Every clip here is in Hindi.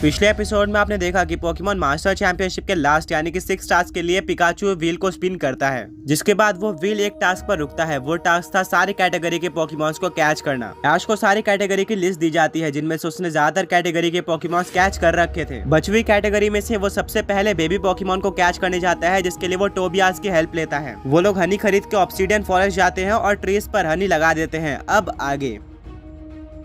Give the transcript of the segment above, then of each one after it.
पिछले एपिसोड में आपने देखा कि पोकेमॉन मास्टर चैंपियनशिप के लास्ट यानी कि 6 टास्क के लिए पिकाचू व्हील को स्पिन करता है, जिसके बाद वो व्हील एक टास्क पर रुकता है। वो टास्क था सारी कैटेगरी के पोकेमॉन्स को कैच करना। ऐश को सारी कैटेगरी की लिस्ट दी जाती है, जिनमें से उसने ज्यादातर कैटेगरी के पोकेमॉन्स कैच कर रखे थे। बची हुई कैटेगरी में से वो सबसे पहले बेबी पोकेमॉन को कैच करने जाता है, जिसके लिए वो टोबियास की हेल्प लेता है। वो लोग हनी खरीद के ऑब्सिडियन फॉरेस्ट जाते हैं और ट्रीज पर हनी लगा देते हैं। अब आगे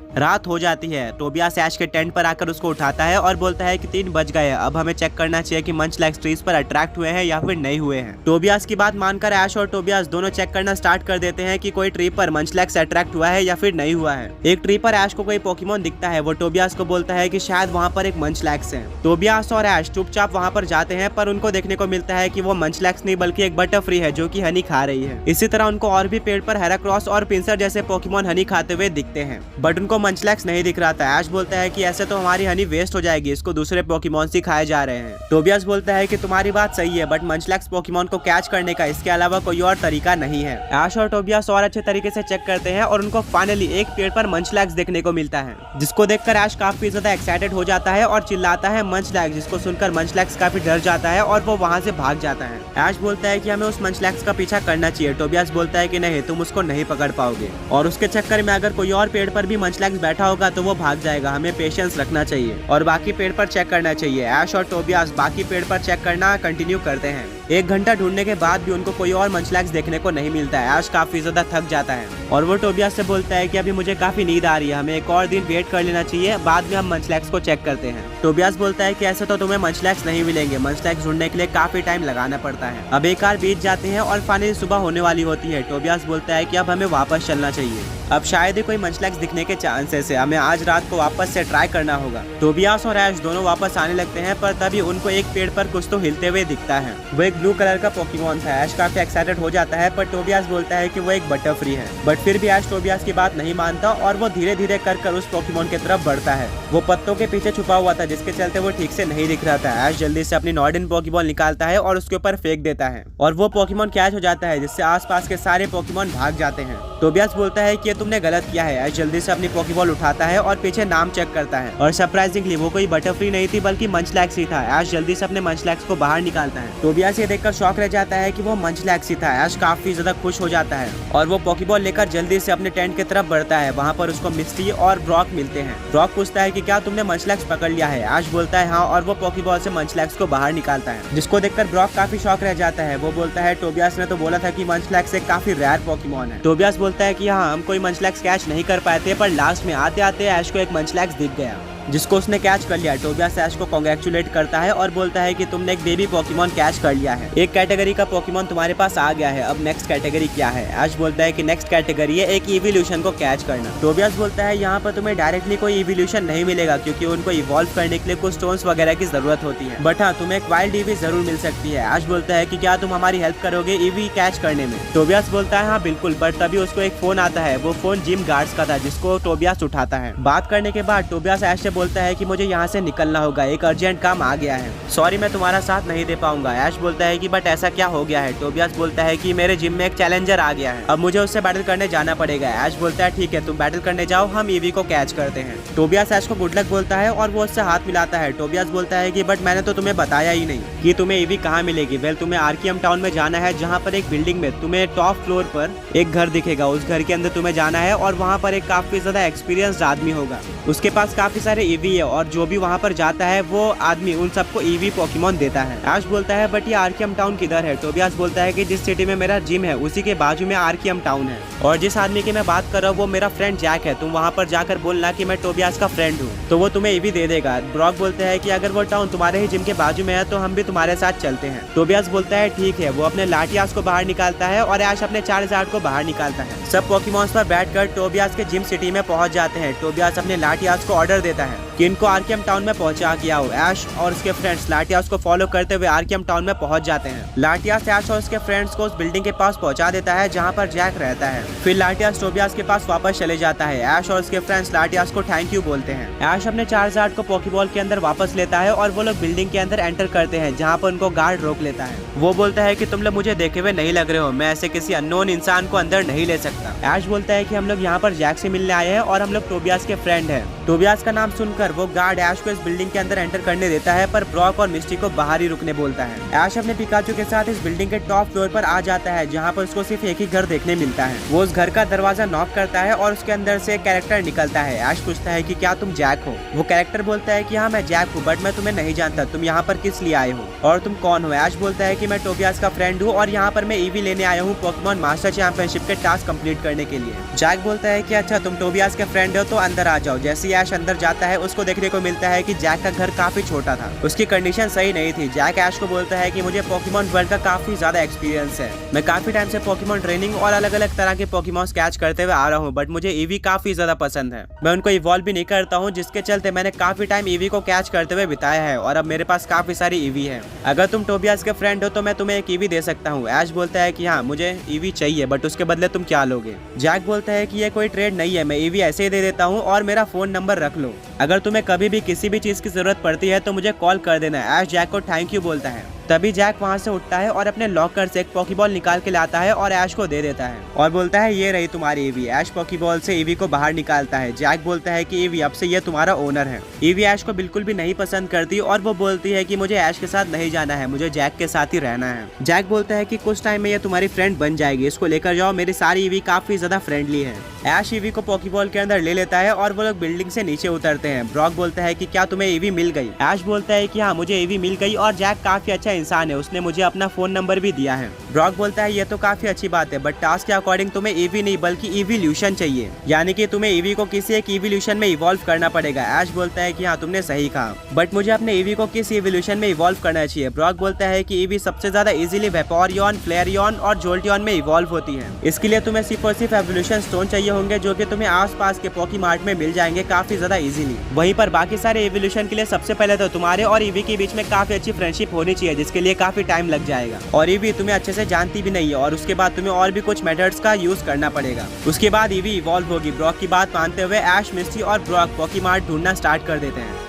रात हो जाती है। टोबियास ऐश के टेंट पर आकर उसको उठाता है और बोलता है कि 3 बज गए, अब हमें चेक करना चाहिए कि मंचलैक्स ट्रीज पर अट्रैक्ट हुए हैं या फिर नहीं हुए हैं। टोबियास की बात मानकर ऐश और टोबियास दोनों चेक करना स्टार्ट कर देते हैं कि कोई ट्री पर मंचलैक्स अट्रैक्ट हुआ है या फिर नहीं हुआ है। एक ट्री पर ऐश को कोई पोकेमॉन दिखता है। वो टोबियास को बोलता है कि शायद वहाँ पर एक मंचलैक्स है। टोबियास और ऐश चुपचाप वहाँ पर जाते हैं, पर उनको देखने को मिलता है कि वो मंचलैक्स नहीं बल्कि एक बटरफ्री है जो कि हनी खा रही है। इसी तरह उनको और भी पेड़ पर हेराक्रॉस और पिंसर जैसे पोकेमॉन हनी खाते हुए दिखते हैं, बट उनको मंचलैक्स नहीं दिख रहा था। ऐश बोलता है कि ऐसे तो हमारी हनी वेस्ट हो जाएगी, इसको दूसरे पोकेमॉन ही खाए जा रहे हैं। टोबियास बोलता है कि तुम्हारी बात सही है, बट मंचलैक्स पोकेमॉन को कैच करने का इसके अलावा कोई और तरीका नहीं है। ऐश और टोबियास और अच्छे तरीके से चेक करते हैं और उनको फाइनली एक पेड़ पर मंचलैक्स देखने को मिलता है, जिसको देखकर ऐश काफी ज्यादा एक्साइटेड हो जाता है और चिल्लाता है मंचलैक्स, जिसको सुनकर मंचलैक्स काफी डर जाता है और वो वहाँ से भाग जाता है। ऐश बोलता है कि हमें उस मंचलैक्स का पीछा करना चाहिए। टोबियास बोलता है कि नहीं, तुम उसको नहीं पकड़ पाओगे और उसके चक्कर में अगर कोई और पेड़ पर भी मंचलैक्स बैठा होगा तो वो भाग जाएगा। हमें पेशेंस रखना चाहिए और बाकी पेड़ पर चेक करना चाहिए। ऐश और टोबियास बाकी पेड़ पर चेक करना कंटिन्यू करते हैं। 1 घंटा ढूंढने के बाद भी उनको कोई और मंचलैक्स देखने को नहीं मिलता है। ऐश काफी ज्यादा थक जाता है और वो टोबियास से बोलता है कि अभी मुझे काफी नींद आ रही है, हमें एक और दिन वेट कर लेना चाहिए, बाद में हम मंचलैक्स को चेक करते हैं। टोबियास बोलता है कि ऐसे तो तुम्हें मंचलैक्स नहीं मिलेंगे, मंचलैक्स ढूंढने के लिए काफी टाइम लगाना पड़ता है। अब 1 आवर बीत जाते हैं और फाइनली सुबह होने वाली होती है। टोबियास बोलता है कि अब हमें वापस चलना चाहिए, अब शायद ही कोई मंचलैक्स दिखने के चांसेस है, हमें आज रात को वापस से ट्राई करना होगा। टोबियास और ऐश दोनों वापस आने लगते हैं, पर तभी उनको एक पेड़ पर कुछ तो हिलते हुए दिखता है। वो एक ब्लू कलर का पोकेमॉन था। ऐश काफी एक्साइटेड हो जाता है, पर टोबियास बोलता है कि वो एक बटरफ्री है, बट फिर भी ऐश टोबियास की बात नहीं मानता और वो धीरे धीरे कर उस पोकेमॉन की तरफ बढ़ता है। वो पत्तों के पीछे छुपा हुआ था, जिसके चलते वो ठीक से नहीं दिख रहा था। ऐश जल्दी से अपनी नॉर्डन पोकेबॉल निकालता है और उसके ऊपर फेंक देता है और वो पोकेमॉन कैच हो जाता है, जिससे आसपास के सारे पोकेमॉन भाग जाते हैं। टोबियास बोलता है कि ये तुमने गलत किया है। ऐश जल्दी से अपनी पोकेबॉल उठाता है और पीछे नाम चेक करता है और सरप्राइजिंगली वो कोई बटरफ्री नहीं थी बल्कि मंचलैक्स ही था। ऐश जल्दी से अपने मंचलैक्स को बाहर निकालता है। टोबियास ये देखकर शॉक रह जाता है कि वो मंचलैक्स ही था। ऐश काफी ज्यादा खुश हो जाता है और वो पोकेबॉल लेकर जल्दी से अपने टेंट की तरफ बढ़ता है। वहाँ पर उसको मिस्टी और ब्रॉक मिलते हैं। ब्रॉक पूछता है कि क्या तुमने मंचलैक्स पकड़ लिया है। ऐश बोलता है हाँ, और वो पोकेबॉल से मंचलैक्स को बाहर निकालता है, जिसको देखकर ब्रॉक काफी शॉक रह जाता है। वो बोलता है टोबियास ने तो बोला था कि मंचलैक्स एक काफी रेयर पोकेमॉन है। टोबियास बोलता है कि हाँ, हम कोई मंचलैक्स कैच नहीं कर पाए थे, पर लास्ट में आते आते ऐश को एक मंचलैक्स दिख गया, जिसको उसने कैच कर लिया। टोबियास ऐश को कांग्रेचुलेट करता है और बोलता है कि तुमने एक बेबी पोकेमॉन कैच कर लिया है, एक कैटेगरी का पोकेमॉन तुम्हारे पास आ गया है, अब नेक्स्ट कैटेगरी क्या है। ऐश बोलता है कि नेक्स्ट कैटेगरी है एक इवोल्यूशन को कैच करना। टोबियास बोलता है यहाँ पर तुम्हें डायरेक्टली कोई इवोल्यूशन नहीं मिलेगा, क्योंकि उनको इवॉल्व करने के लिए कुछ स्टोन्स वगैरह की जरूरत होती है, बट हाँ, तुम्हें एक वाइल्ड ईवी जरूर मिल सकती है। ऐश बोलता है कि क्या तुम हमारी हेल्प करोगे ईवी कैच करने में। टोबियास बोलता है हाँ बिल्कुल, पर तभी उसको एक फोन आता है। वो फोन जिम गार्ड्स का था, जिसको टोबियास उठाता है। बात करने के बाद टोबियास ऐश से बोलता है कि मुझे यहाँ से निकलना होगा, एक अर्जेंट काम आ गया है, सॉरी मैं तुम्हारा साथ नहीं दे पाऊंगा। ऐश बोलता है कि बट ऐसा क्या हो गया है। टोबियास बोलता है कि मेरे जिम में एक चैलेंजर आ गया है, अब मुझे उससे बैटल करने जाना पड़ेगा। ऐश बोलता है ठीक है, तुम बैटल करने जाओ, हम ईवी को कैच करते हैं। टोबियास ऐश को गुड लक बोलता है और वो उससे हाथ मिलाता है। टोबियास बोलता है कि बट मैंने तो तुम्हें बताया ही नहीं कि तुम्हें ईवी कहाँ मिलेगी। वेल, तुम्हें आर्कियम टाउन में जाना है, जहाँ पर एक बिल्डिंग में तुम्हें टॉप फ्लोर पर एक घर दिखेगा, उस घर के अंदर तुम्हें जाना है और वहाँ पर एक काफी ज्यादा एक्सपीरियंस्ड आदमी होगा, उसके पास काफी सारे ईवी है और जो भी वहाँ पर जाता है वो आदमी उन सबको ईवी पोकेमॉन देता है। ऐश बोलता है बट ये आर्कियम टाउन किधर है। टोबियास बोलता है कि जिस सिटी में मेरा जिम है उसी के बाजू में आर्कियम टाउन है, और जिस आदमी की मैं बात कर रहा हूँ वो मेरा फ्रेंड जैक है, तुम वहाँ पर जाकर बोलना कि मैं टोबियास का फ्रेंड हूँ, तो वो तुम्हें ईवी दे देगा। ब्रॉक बोलते हैं कि अगर वो टाउन तुम्हारे ही जिम के बाजू में है तो हम भी तुम्हारे साथ चलते हैं। टोबियास बोलता है ठीक है। वो अपने लाठियास को बाहर निकालता है और ऐश अपने चार्जार्ड को बाहर निकालता है। सब पोकेमॉन्स पर बैठकर टोबियास के जिम सिटी में पहुंच जाते हैं। टोबियास अपने लाठियास को ऑर्डर देता है कि इनको आर्कियम टाउन में पहुंचा किया हो। ऐश और उसके फ्रेंड्स लाठियास को फॉलो करते हुए आर्कियम टाउन में पहुंच जाते हैं। लाठियास ऐश और उसके फ्रेंड्स को उस बिल्डिंग के पास पहुंचा देता है जहां पर जैक रहता है। फिर लाठियास टोबियास के पास वापस चले जाता है। ऐश और उसके फ्रेंड्स लाठियास को थैंक यू बोलते हैं। ऐश अपने चार्जार्ड को पोकेबॉल के अंदर वापस लेता है और वो लोग बिल्डिंग के अंदर एंटर करते हैं, जहाँ पर उनको गार्ड रोक लेता है। वो बोलता है कि तुम लोग मुझे देखे हुए नहीं लग रहे हो, मैं ऐसे किसी अननोन इंसान को अंदर नहीं ले सकता। ऐश बोलता है कि हम लोग यहाँ पर जैक से मिलने आए हैं और हम लोग टोबियास के फ्रेंड हैं। टोबियास का नाम सुनकर देखकर वो गार्ड ऐश को इस बिल्डिंग के अंदर एंटर करने देता है, पर ब्रॉक और मिस्टी को बाहर ही रुकने बोलता है। ऐश अपने पिकाचू के साथ इस बिल्डिंग के टॉप फ्लोर पर आ जाता है, जहाँ पर उसको सिर्फ एक ही घर देखने मिलता है। वो उस घर का दरवाजा नॉक करता है और उसके अंदर से एक कैरेक्टर निकलता है। ऐश पूछता है कि क्या तुम जैक हो? वो कैरेक्टर बोलता है कि हाँ मैं जैक हूँ, बट मैं तुम्हें नहीं जानता, तुम यहाँ पर किस लिए आए हो और तुम कौन हो? ऐश बोलता है कि मैं टोबियास का फ्रेंड हूँ और यहाँ पर मैं ईवी लेने आया हूँ पोकेमॉन मास्टर चैंपियनशिप के टास्क कंप्लीट करने के लिए। जैक बोलता है कि अच्छा तुम टोबियास के फ्रेंड हो तो अंदर आ जाओ। जैसे ही ऐश अंदर जाता है उसको देखने को मिलता है कि जैक का घर काफी छोटा था, उसकी कंडीशन सही नहीं थी। जैक ऐश को बोलता है कि मुझे पोकेमॉन वर्ल्ड का काफी ज्यादा एक्सपीरियंस है, मैं काफी टाइम से पोकेमॉन ट्रेनिंग और अलग अलग तरह के पोकेमॉन्स कैच करते हुए आ रहा हूँ, बट मुझे ईवी काफी ज्यादा पसंद है। मैं उनको इवॉल्व भी नहीं करता हूँ, जिसके चलते मैंने काफी टाइम ईवी को कैच करते हुए बिताया है और अब मेरे पास काफी सारी ईवी है। अगर तुम टोबियास के फ्रेंड हो तो मैं तुम्हें एक ईवी दे सकता हूँ। ऐश बोलता है कि हाँ मुझे ईवी चाहिए, बट उसके बदले तुम क्या लोगे? जैक बोलता है कि ये कोई ट्रेड नहीं है, मैं ईवी ऐसे ही दे देता हूँ और मेरा फोन नंबर रख लो, अगर तुम्हें कभी भी किसी भी चीज की जरूरत पड़ती है तो मुझे कॉल कर देना। ऐश जैक को थैंक यू बोलता है। तभी जैक वहाँ से उठता है और अपने लॉकर से एक पॉकीबॉल निकाल के लाता है और ऐश को दे देता है और बोलता है ये रही तुम्हारी ईवी। ऐश पॉकीबॉल से ईवी को बाहर निकालता है। जैक बोलता है कि ईवी अब से ये तुम्हारा ओनर है। ईवी ऐश को बिल्कुल भी नहीं पसंद करती और वो बोलती है कि मुझे ऐश के साथ नहीं जाना है, मुझे जैक के साथ ही रहना है। जैक बोलता है कि कुछ टाइम में ये तुम्हारी फ्रेंड बन जाएगी, इसको लेकर जाओ, मेरी सारी ईवी काफी ज्यादा फ्रेंडली है। ऐश ईवी को पॉकीबॉल के अंदर ले लेता है और वो लोग बिल्डिंग से नीचे उतरते हैं। ब्रॉक बोलता है कि क्या तुम्हें ईवी मिल गई? ऐश बोलता है कि हाँ मुझे ईवी मिल गई और जैक काफी अच्छा इंसान है, उसने मुझे अपना फोन नंबर भी दिया है। ब्रॉक बोलता है ये तो काफी अच्छी बात है, बट टास्क के अकॉर्डिंग तुम्हें ईवी नहीं बल्कि इवोल्यूशन चाहिए, यानी कि तुम्हें ईवी को किसी एक इवोल्यूशन में इवॉल्व करना पड़ेगा। ऐश बोलता है कि हाँ तुमने सही कहा, बट मुझे अपने ईवी को किस इवोल्यूशन में इवॉल्व करना चाहिए? ब्रॉक बोलता है कि ईवी सबसे ज्यादा इजीली वेपोरियन, फ्लेरियन और जोल्टियन में इवॉल्व होती है, इसके लिए तुम्हें सिर्फ और सिर्फ एवोल्यूशन स्टोन चाहिए होंगे, जो कि तुम्हें आसपास के पॉकीमार्ट में मिल जाएंगे काफी ज्यादा इजीली। वहीं पर बाकी सारे इवोल्यूशन के लिए सबसे पहले तो तुम्हारे और ईवी के बीच में काफी अच्छी फ्रेंडशिप होनी चाहिए, जिसके लिए काफी टाइम लग जाएगा और ईवी तुम्हें अच्छे से जानती भी नहीं है और उसके बाद तुम्हें और भी कुछ मेथड्स का यूज करना पड़ेगा। उसके बाद ईवी इवॉल्व होगी। ब्रॉक की बात मानते हुए ऐश, मिस्टी और ब्रॉक पॉकीमार्ट ढूंढना स्टार्ट कर देते हैं।